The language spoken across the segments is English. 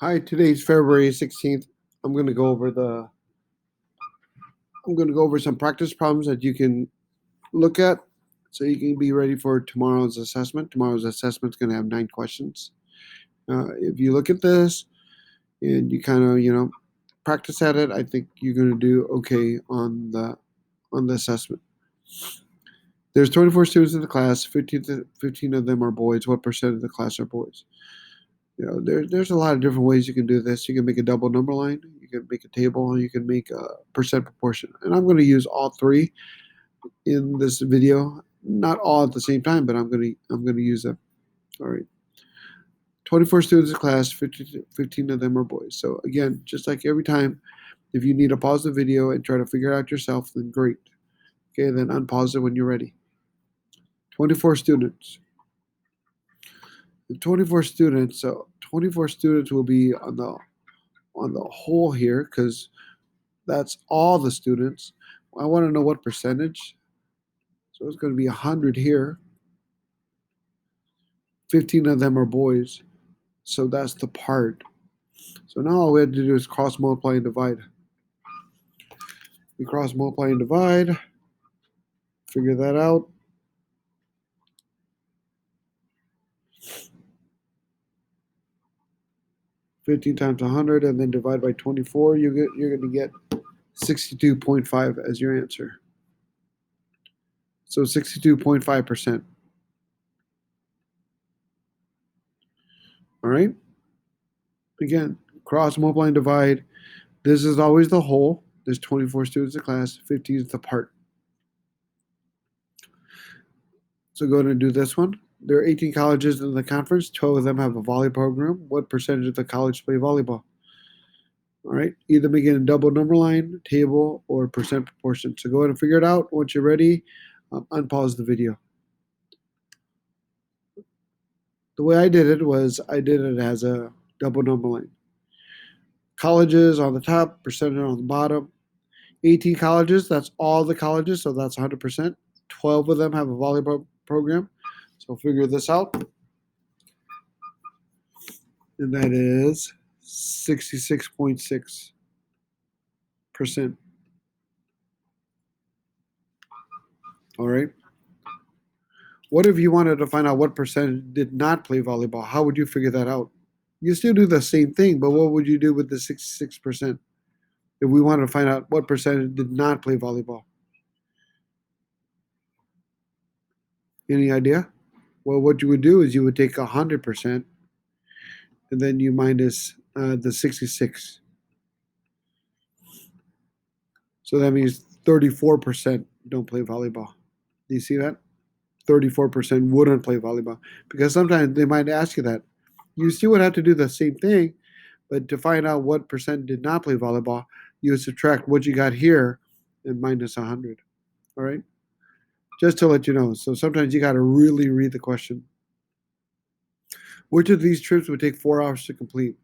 Hi, today's February 16th. I'm going to go over some practice problems that you can look at so you can be ready for tomorrow's assessment. Tomorrow's assessment is going to have 9 questions. If you look at this and you kind of, practice at it, I think you're going to do okay on the assessment. There's 24 students in the class. 15 of them are boys. What percent of the class are boys? There's a lot of different ways you can do this. You can make a double number line, you can make a table, you can make a percent proportion. And I'm going to use all three in this video. Not all at the same time, but I'm going to use them. All right. 24 students in class, 15 of them are boys. So again, just like every time, if you need to pause the video and try to figure it out yourself, then great. Okay, then unpause it when you're ready. 24 students. The 24 students, so 24 students will be on the whole here because that's all the students. I want to know what percentage. So it's going to be 100 here. 15 of them are boys. So that's the part. So now all we have to do is cross multiply and divide. We cross multiply and divide. Figure that out. $15 times 100 and then divide by 24. You're going to get 62.5 as your answer. So 62.5%. All right. Again, cross multiply and divide. This is always the whole. There's 24 students in class. 15 is the part. So go ahead and do this one. There are 18 colleges in the conference. 12 of them have a volleyball program. What percentage of the college play volleyball? All right. Either make it a double number line, table, or percent proportion. So go ahead and figure it out. Once you're ready, unpause the video. The way I did it was I did it as a double number line. Colleges on the top, percentage on the bottom. 18 colleges, that's all the colleges, so that's 100%. 12 of them have a volleyball program. So figure this out. And that is 66.6%. All right. What if you wanted to find out what percentage did not play volleyball? How would you figure that out? You still do the same thing, but what would you do with the 66%? If we wanted to find out what percentage did not play volleyball? Any idea? Well, what you would do is you would take 100% and then you minus the 66. So that means 34% don't play volleyball. Do you see that? 34% wouldn't play volleyball because sometimes they might ask you that. You still would have to do the same thing, but to find out what percent did not play volleyball, you would subtract what you got here and minus 100. All right? Just to let you know. So sometimes you got to really read the question. Which of these trips would take 4 hours to complete?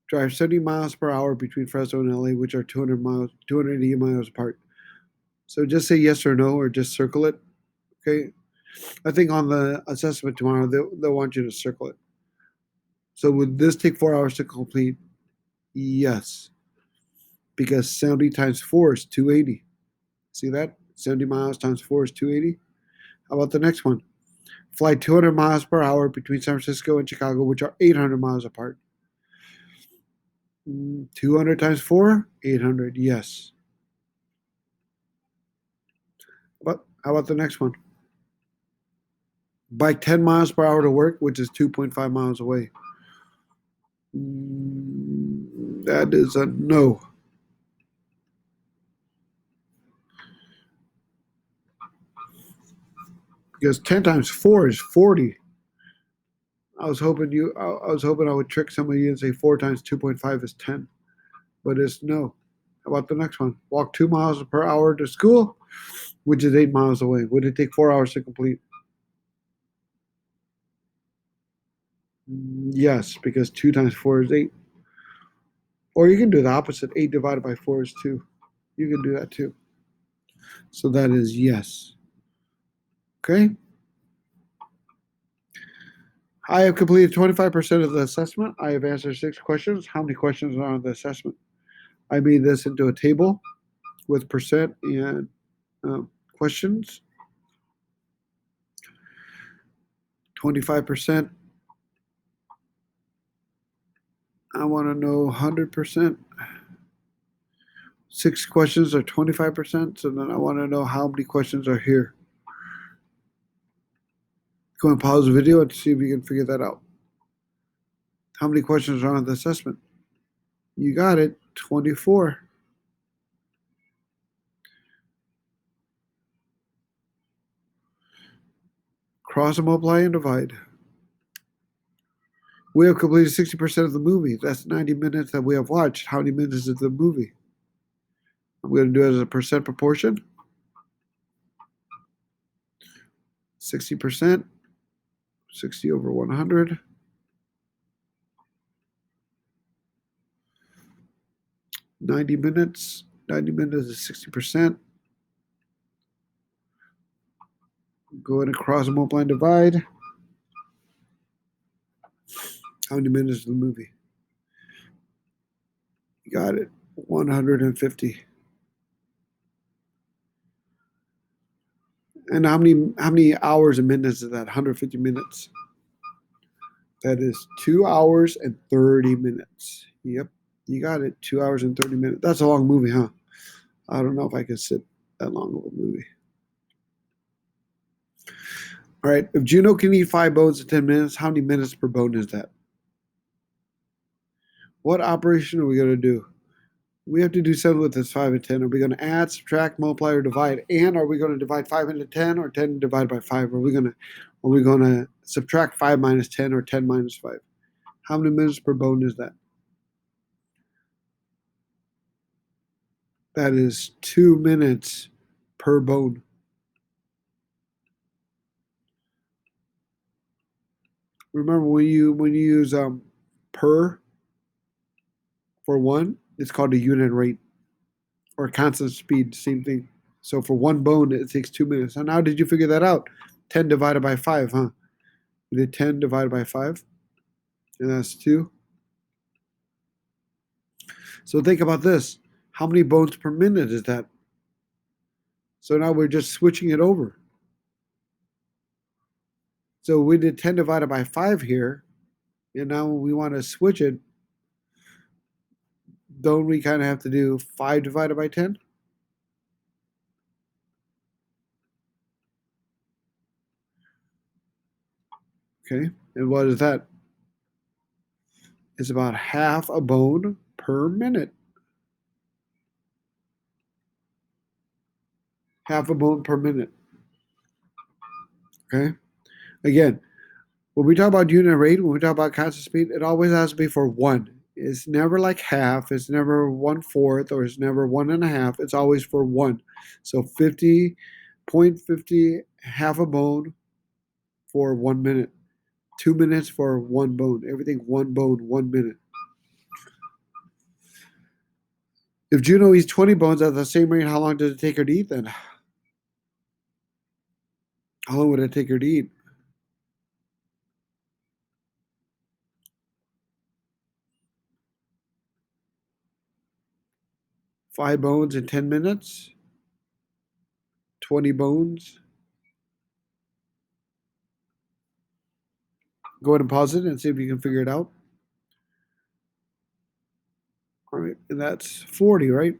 Drive 70 miles per hour between Fresno and LA, which are 280 miles apart. So just say yes or no, or just circle it. Okay. I think on the assessment tomorrow, they'll want you to circle it. So would this take 4 hours to complete? Yes. Because 70 times 4 is 280. See that? 70 miles times 4 is 280. How about the next one? Fly 200 miles per hour between San Francisco and Chicago, which are 800 miles apart. 200 times 4, 800. Yes. But how about the next one? Bike 10 miles per hour to work, which is 2.5 miles away. That is a no. Because 10 times 4 is 40. I was hoping I would trick some of you and say 4 times 2.5 is 10. But it's no. How about the next one? Walk 2 miles per hour to school, which is 8 miles away. Would it take 4 hours to complete? Yes, because 2 times 4 is 8. Or you can do the opposite. 8 divided by 4 is 2. You can do that too. So that is yes. Okay? I have completed 25% of the assessment. I have answered 6 questions. How many questions are on the assessment? I made this into a table with percent and questions. 25%. I want to know 100%. 6 questions are 25%. So then I want to know how many questions are here. Go and pause the video and see if you can figure that out. How many questions are on the assessment? You got it, 24. Cross and multiply and divide. We have completed 60% of the movie. That's 90 minutes that we have watched. How many minutes is the movie? I'm going to do it as a percent proportion. 60%. 60 over 100. 90 minutes. 90 minutes is 60%. Go ahead and cross and multiply and divide. How many minutes is the movie? You got it. 150. And how many hours and minutes is that? 150 minutes. That is 2 hours and 30 minutes. Yep, you got it. 2 hours and 30 minutes. That's a long movie, huh? I don't know if I could sit that long of a movie. All right, if Juno can eat 5 bones in 10 minutes, how many minutes per bone is that? What operation are we going to do? We have to do something with this 5 and 10. Are we going to add, subtract, multiply, or divide? And are we going to divide 5 into 10 or 10 divided by 5? Are we going to subtract 5 minus 10 or 10 minus 5? How many minutes per bone is that? That is 2 minutes per bone. Remember when you use per for one, it's called a unit rate or constant speed, same thing. So for one bone, it takes 2 minutes. And how did you figure that out? 10 divided by 5, huh? You did 10 divided by 5, and that's 2. So think about this. How many bones per minute is that? So now we're just switching it over. So we did 10 divided by 5 here, and now we want to switch it. Don't we kind of have to do 5 divided by 10? Okay, and what is that? It's about half a bone per minute. Half a bone per minute. Okay, again, when we talk about unit rate, when we talk about constant speed, it always has to be for one. It's never like half, it's never 1/4, or it's never 1.5. It's always for one. So 50.50, half a bone for 1 minute. 2 minutes for one bone. Everything one bone, 1 minute. If Juno eats 20 bones at the same rate, how long does it take her to eat then? How long would it take her to eat? 5 bones in 10 minutes? 20 bones? Go ahead and pause it and see if you can figure it out. All right, and that's 40, right?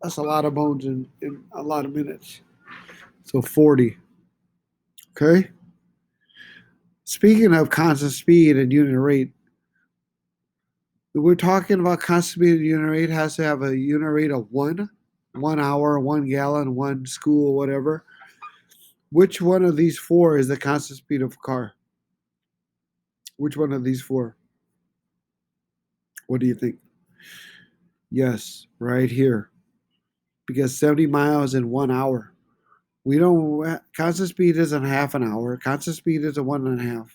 That's a lot of bones in a lot of minutes. So 40. Okay. Speaking of constant speed and unit rate, we're talking about constant speed and unit rate has to have a unit rate of 1 hour, 1 gallon, 1 school, whatever. Which one of these 4 is the constant speed of a car? Which one of these 4? What do you think? Yes, right here. Because 70 miles in 1 hour. We don't, constant speed isn't half an hour. Constant speed is a 1.5.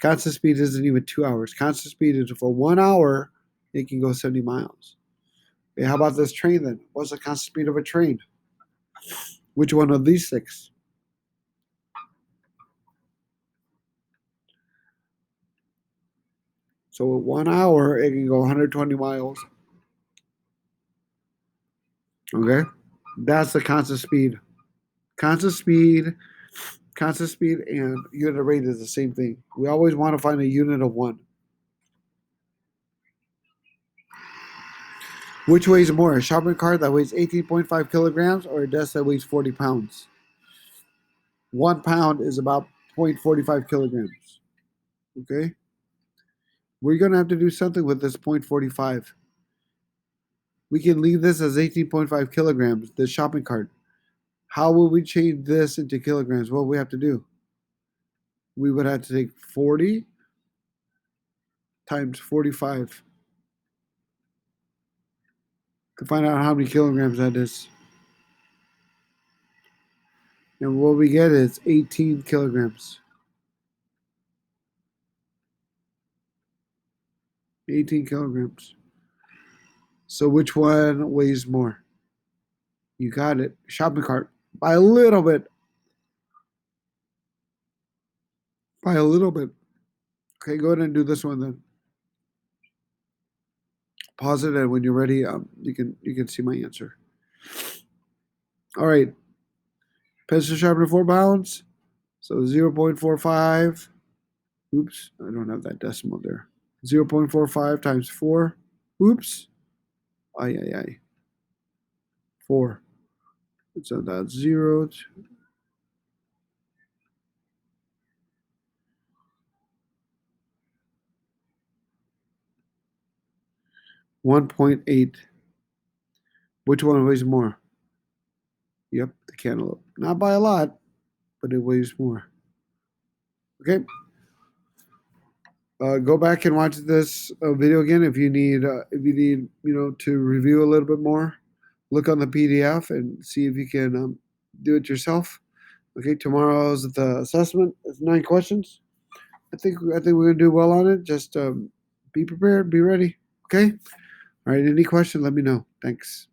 Constant speed isn't even 2 hours. Constant speed is for 1 hour, it can go 70 miles. Okay, how about this train then? What's the constant speed of a train? Which one of these 6? So at 1 hour, it can go 120 miles. Okay? That's the constant speed. Constant speed, constant speed, and unit of rate is the same thing. We always want to find a unit of one. Which weighs more, a shopping cart that weighs 18.5 kilograms or a desk that weighs 40 pounds? 1 pound is about 0.45 kilograms. Okay? We're going to have to do something with this 0.45. We can leave this as 18.5 kilograms, the shopping cart. How will we change this into kilograms? What do we have to do? We would have to take 40 times 45 to find out how many kilograms that is. And what we get is 18 kilograms. 18 kilograms. So which one weighs more? You got it. Shopping cart. By a little bit. By a little bit. Okay, go ahead and do this one then. Pause it, and when you're ready, you can see my answer. All right. Pencil sharpener 4 pounds. So 0.45. Oops, I don't have that decimal there. 0.45 times 4. Oops. Ay. 4. So that's 0. 1.8. Which one weighs more? Yep, the cantaloupe. Not by a lot, but it weighs more. Okay. Go back and watch this video again if you need to review a little bit more. Look on the PDF and see if you can do it yourself. Okay, tomorrow's the assessment. It's 9 questions. I think we're gonna do well on it. Just be prepared, be ready. Okay. All right. Any question? Let me know. Thanks.